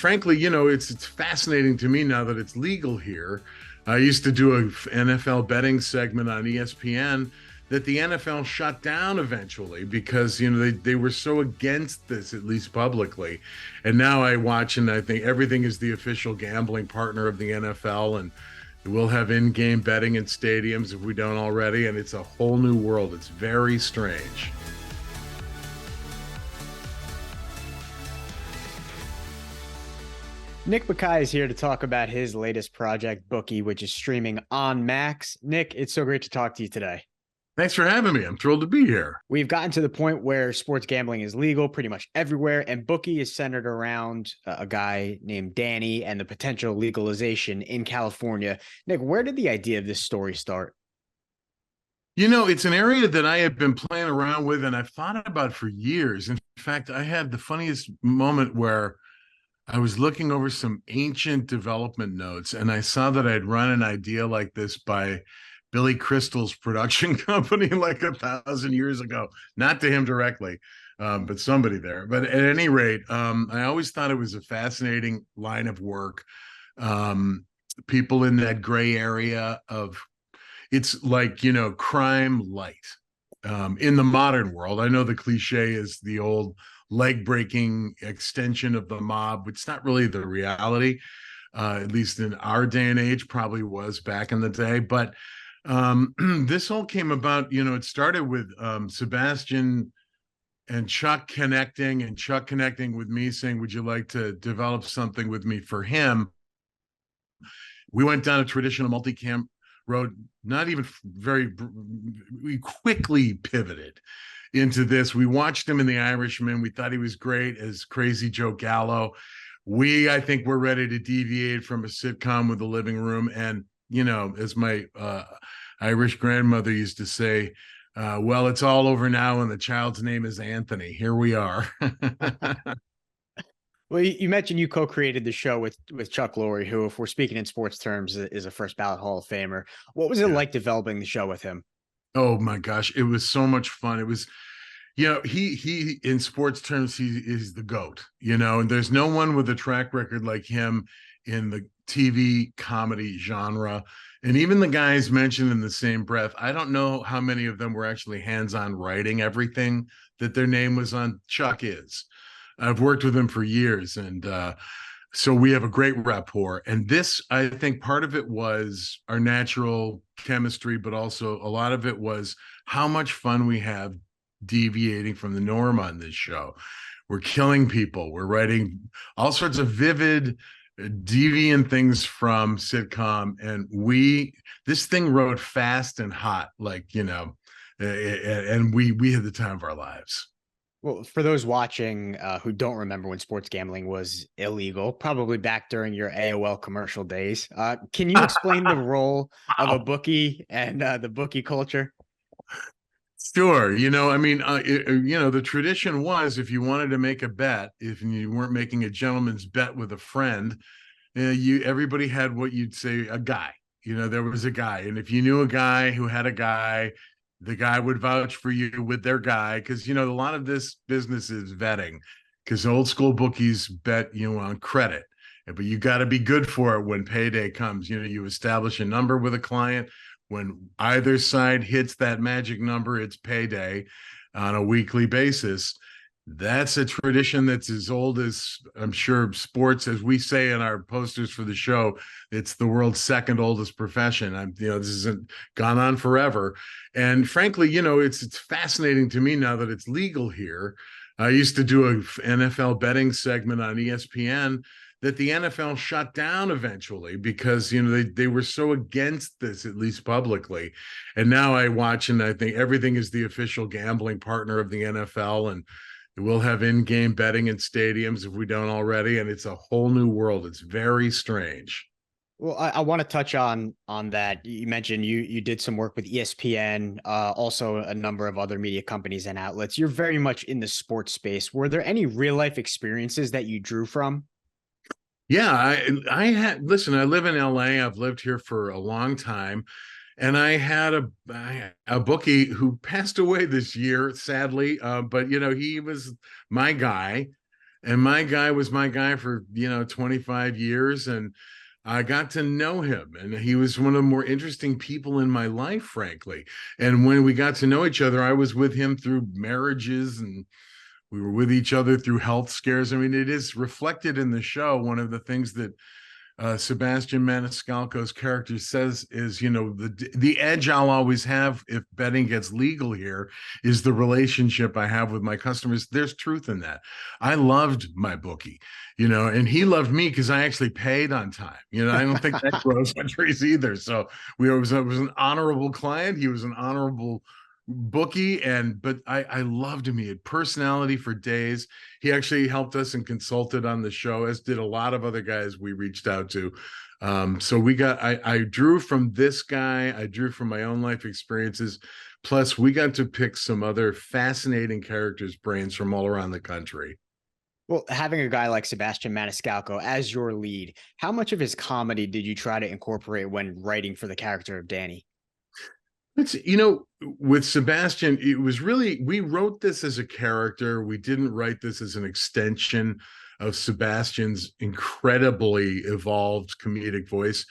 frankly, it's fascinating to me now that it's legal here. I used to do a NFL betting segment on ESPN that the NFL shut down eventually because they were so against this, at least publicly. And now I watch and I think everything is the official gambling partner of the NFL, and we'll have in-game betting in stadiums if we don't already, and it's a whole new world. It's very strange. Nick Bakay is here to talk about his latest project, Bookie, which is streaming on Max. Nick, it's so great to talk to you today. Thanks for having me. I'm thrilled to be here. We've gotten to the point where sports gambling is legal pretty much everywhere, and Bookie is centered around a guy named Danny and the potential legalization in California. Nick, where did the idea of this story start? It's an area that I have been playing around with and I've thought about for years. In fact, I had the funniest moment where I was looking over some ancient development notes and I saw that I'd run an idea like this by Billy Crystal's production company like 1,000 years ago. Not to him directly, but somebody there. But at any rate, I always thought it was a fascinating line of work. People in that gray area of, it's like, crime light. In the modern world, I know the cliche is the old leg breaking extension of the mob, which is not really the reality, at least in our day and age, probably was back in the day. But this all came about, it started with Sebastian and Chuck connecting, and Chuck connecting with me saying, would you like to develop something with me for him? We went down a traditional multicam road, not even we quickly pivoted into this. We watched him in The Irishman. We thought he was great as Crazy Joe Gallo. I think we're ready to deviate from a sitcom with a living room. And, as my Irish grandmother used to say, well, it's all over now and the child's name is Anthony. Here we are. Well, you mentioned you co-created the show with Chuck Lorre, who, if we're speaking in sports terms, is a first ballot Hall of Famer. What was it Yeah. like developing the show with him? Oh my gosh, it was so much fun. It was, he in sports terms, he is the GOAT, and there's no one with a track record like him in the TV comedy genre. And even the guys mentioned in the same breath, I don't know how many of them were actually hands-on writing everything that their name was on. Chuck is. I've worked with him for years, and so we have a great rapport. And this, I think part of it was our natural chemistry, but also a lot of it was how much fun we have deviating from the norm on this show. We're killing people. We're writing all sorts of vivid, deviant things from sitcom. And this thing wrote fast and hot, like, and we had the time of our lives. Well, for those watching who don't remember when sports gambling was illegal, probably back during your AOL commercial days, can you explain the role of a bookie and the bookie culture? Sure. The tradition was if you wanted to make a bet, if you weren't making a gentleman's bet with a friend, everybody had what you'd say a guy. There was a guy. And if you knew a guy who had a guy, the guy would vouch for you with their guy. Because, a lot of this business is vetting, because old school bookies bet on credit. But you got to be good for it when payday comes. You establish a number with a client. When either side hits that magic number, it's payday on a weekly basis. That's a tradition that's as old as, I'm sure, sports. As we say in our posters for the show, it's the world's second oldest profession. This hasn't gone on forever. And frankly, it's fascinating to me now that it's legal here. I used to do a NFL betting segment on ESPN that the NFL shut down eventually because, they were so against this, at least publicly. And now I watch and I think everything is the official gambling partner of the NFL, and we'll have in-game betting in stadiums if we don't already. And it's a whole new world. It's very strange. Well, I want to touch on that. You mentioned you did some work with ESPN, also a number of other media companies and outlets. You're very much in the sports space. Were there any real life experiences that you drew from? Yeah, listen, I live in LA. I've lived here for a long time. And I had a bookie who passed away this year, sadly. But he was my guy. And my guy was my guy for, 25 years. And I got to know him, and he was one of the more interesting people in my life, frankly. And when we got to know each other, I was with him through marriages, and we were with each other through health scares. I mean, it is reflected in the show. One of the things that Sebastian Maniscalco's character says is, the edge I'll always have if betting gets legal here is the relationship I have with my customers. There's truth in that. I loved my bookie, and he loved me because I actually paid on time. I don't think that grows on trees either. So it was an honorable client. He was an honorable bookie, but I loved him. He had personality for days. He actually helped us and consulted on the show, as did a lot of other guys we reached out to. So I drew from this guy. I drew from my own life experiences. Plus, we got to pick some other fascinating characters' brains from all around the country. Well, having a guy like Sebastian Maniscalco as your lead, how much of his comedy did you try to incorporate when writing for the character of Danny? It's, with Sebastian, it was really, we wrote this as a character. We didn't write this as an extension of Sebastian's incredibly evolved comedic voice.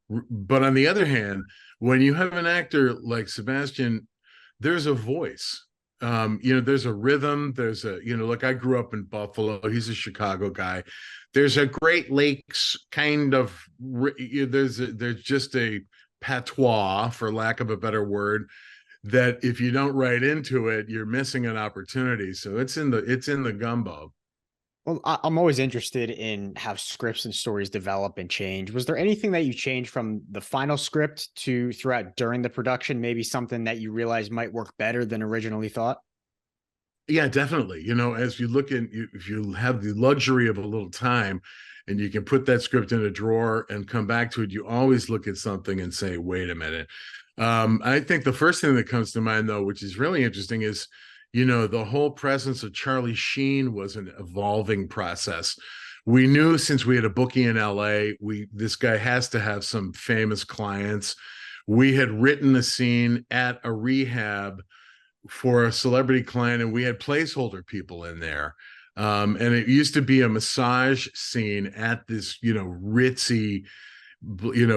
But on the other hand, when you have an actor like Sebastian, there's a voice. There's a rhythm. There's look, I grew up in Buffalo. He's a Chicago guy. There's a Great Lakes kind of, there's just a patois, for lack of a better word, that if you don't write into it, you're missing an opportunity. So it's in the gumbo. Well, I'm always interested in how scripts and stories develop and change. Was there anything that you changed from the final script to throughout during the production? Maybe something that you realized might work better than originally thought? Yeah, definitely. As you look in, if you have the luxury of a little time and you can put that script in a drawer and come back to it, you always look at something and say, wait a minute. I think the first thing that comes to mind, though, which is really interesting, is, the whole presence of Charlie Sheen was an evolving process. We knew, since we had a bookie in LA, this guy has to have some famous clients. We had written a scene at a rehab for a celebrity client, and we had placeholder people in there. And it used to be a massage scene at this, ritzy,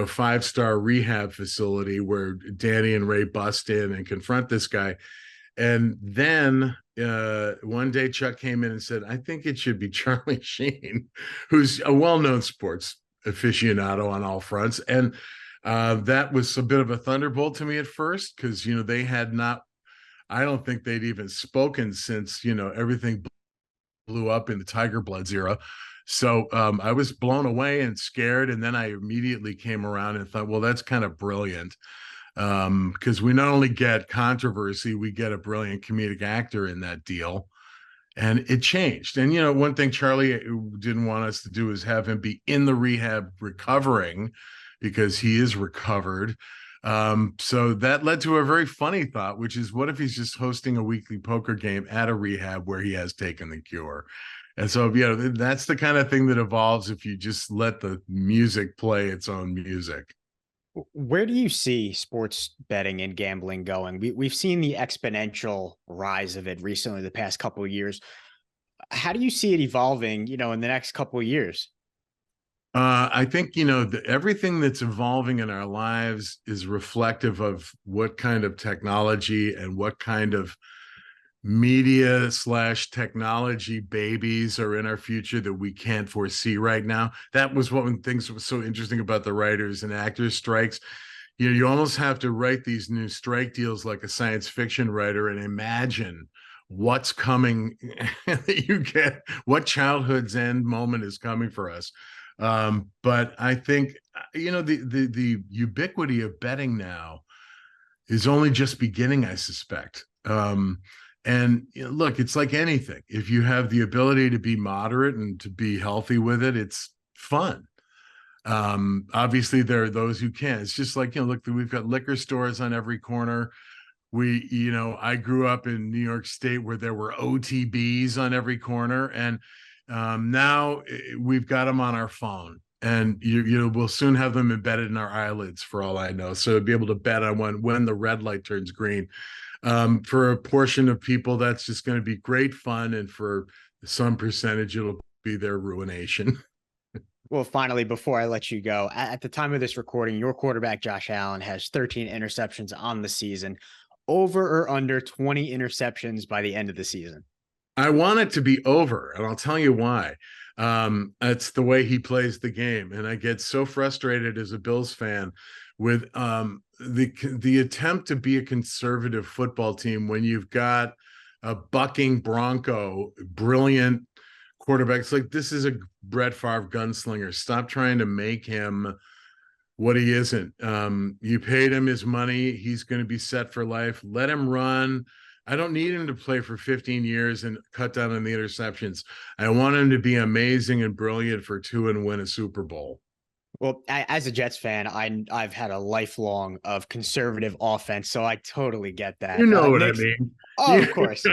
five-star rehab facility where Danny and Ray bust in and confront this guy. And then one day Chuck came in and said, I think it should be Charlie Sheen, who's a well-known sports aficionado on all fronts. And that was a bit of a thunderbolt to me at first, because, they had not, I don't think they'd even spoken since, everything blew up in the Tiger Bloods era. So I was blown away and scared. And then I immediately came around and thought, well, that's kind of brilliant. Because we not only get controversy, we get a brilliant comedic actor in that deal. And it changed. And, one thing Charlie didn't want us to do is have him be in the rehab recovering, because he is recovered. So that led to a very funny thought, which is, what if he's just hosting a weekly poker game at a rehab where he has taken the cure? And so, that's the kind of thing that evolves if you just let the music play its own music. Where do you see sports betting and gambling going? We've seen the exponential rise of it recently, the past couple of years. How do you see it evolving, in the next couple of years? I think, everything that's evolving in our lives is reflective of what kind of technology and what kind of media/technology babies are in our future that we can't foresee right now. That was one of the things that was so interesting about the writers and actors strikes. You almost have to write these new strike deals like a science fiction writer and imagine what's coming. You get what childhood's end moment is coming for us. But I think, the ubiquity of betting now is only just beginning, I suspect. And look, it's like anything. If you have the ability to be moderate and to be healthy with it, it's fun. Obviously, there are those who can't. It's just like, look, we've got liquor stores on every corner. I grew up in New York State where there were OTBs on every corner. And now we've got them on our phone. And we'll soon have them embedded in our eyelids, for all I know. So to be able to bet on when the red light turns green. For a portion of people, that's just going to be great fun, and for some percentage, it'll be their ruination. Well, finally, before I let you go, at the time of this recording, your quarterback, Josh Allen, has 13 interceptions on the season. Over or under 20 interceptions by the end of the season? I want it to be over, and I'll tell you why. It's the way he plays the game, and I get so frustrated as a Bills fan with the attempt to be a conservative football team when you've got a bucking Bronco, brilliant quarterbacks. Like, this is a Brett Favre gunslinger. Stop trying to make him what he isn't. You paid him his money. He's going to be set for life. Let him run. I don't need him to play for 15 years and cut down on the interceptions. I want him to be amazing and brilliant for 2 and win a Super Bowl. Well, as a Jets fan, I've had a lifelong of conservative offense, so I totally get that. You know what I Nick's, mean? oh, Yeah. of course.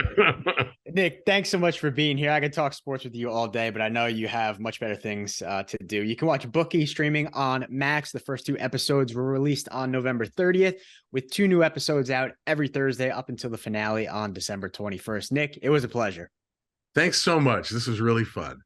Nick, thanks so much for being here. I could talk sports with you all day, but I know you have much better things to do. You can watch Bookie streaming on Max. The first 2 episodes were released on November 30th, with 2 new episodes out every Thursday up until the finale on December 21st. Nick, it was a pleasure. Thanks so much. This was really fun.